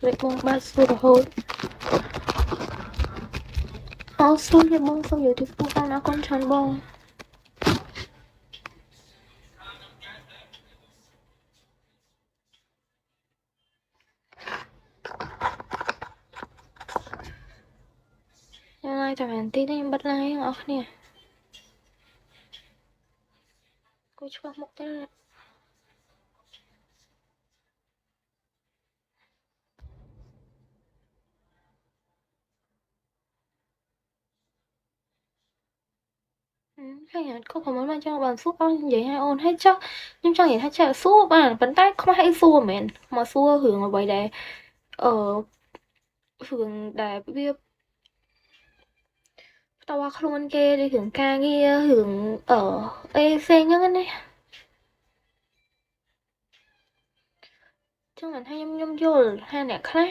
Vậy mong ba xua rồi hôn. Xua thì mong xua rồi thì phu con nó con tròn bông. Nhưng ai chẳng hẳn tí nên bắt lại ở nè. Cô chú bác mục tới rồi. Hay là cô có muốn mà cho bạn xua con vậy hay ôn hết chắc. Nhưng cho vậy hay chắc là xua bạn vẫn tay không hay xua mến. Mà xua hưởng ở vậy để ở hưởng để biết tao qua không kê đi hưởng ca kia hưởng ở EC nhá này. Chứ mình hay nhâm vô hay nè khác.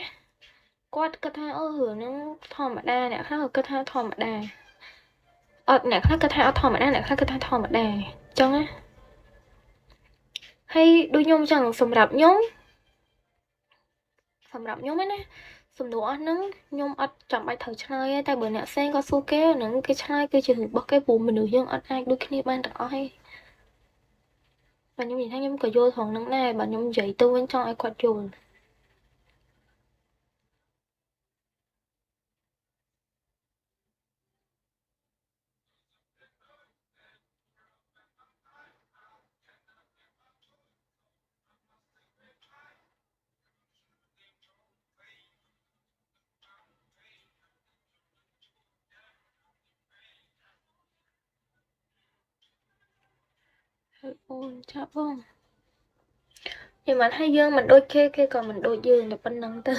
Quát cái thang ở hưởng nó thò mà đa nè khác ở cái thang thò mà đa. Nè khác cái thang thò mà đa nè khác cái thang thò mà đa. Chân á. Hay đôi nhung chẳng sầm rạp nhung. Sầm rạp nhung ấy nè. Sầm đồ ăn nứng nhung ăn chẳng bài thử chơi ấy. Tại bữa nè sen có su kế nứng cái chơi cái chỉ hưởng bọc cái bù mình được nhưng ăn ai đôi khi ban đó hay. Bà nhung nhìn thấy nhung cả vô thằng nứng này bà nhung dậy tư bên trong ai quạt vô. Ôi chắc không. Nhưng mà hay dương mình đôi kê kê còn mình đôi dương là bên nâng tư.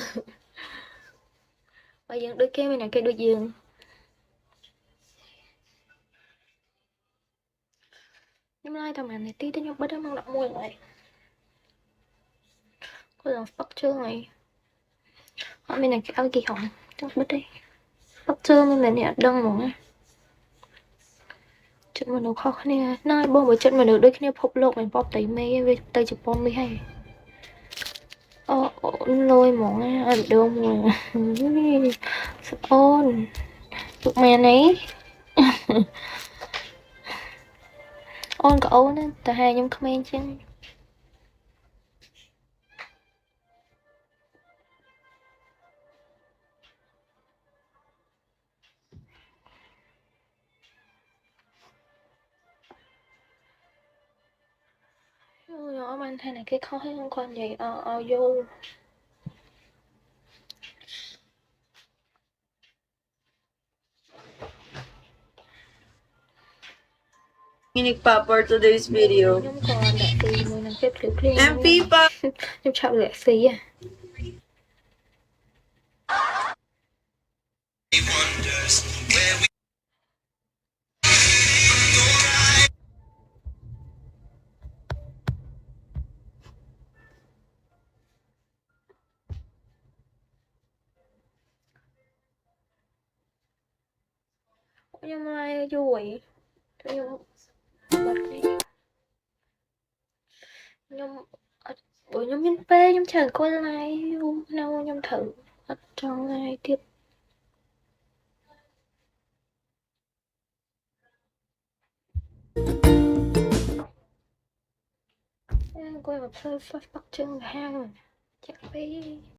Bây giờ đôi kê mình là kê đôi dương. Nhưng lại thằng này tí tới nhau bắt nó mang đậm môi lại. Có lần bắt chưa này. Họ mình là cái áo kỳ hỏng. Chắc bắt đi. Bắt chưa mình là nè đông rồi á. Chân mình đâu khó khăn nè. Nói bông bởi chân mình được đôi khi nè phốc lộn mình bóp tay mê về tay chụp bom mới hay. Lôi mỏng á. Ở đông rồi. Ôn. Tụi mẹ này. Ôn có ôn á. Tờ hai nhóm comment chứ. Nhỏ mình thay này cái khó hơn con vậy vô. Unique pa for today's video. Nhóm còn lẹ xì mùi nằm phép liều clean MP pa. Nhóm chạo lẹ xì à. Nhưng mà vui. Nhưng bật đi. Nhưng buổi nhóm nhân p nhóm chờ coi lại đâu nhóm thử trong này tiếp. Coi mà sơ bắt chân là hang. Chắc đi.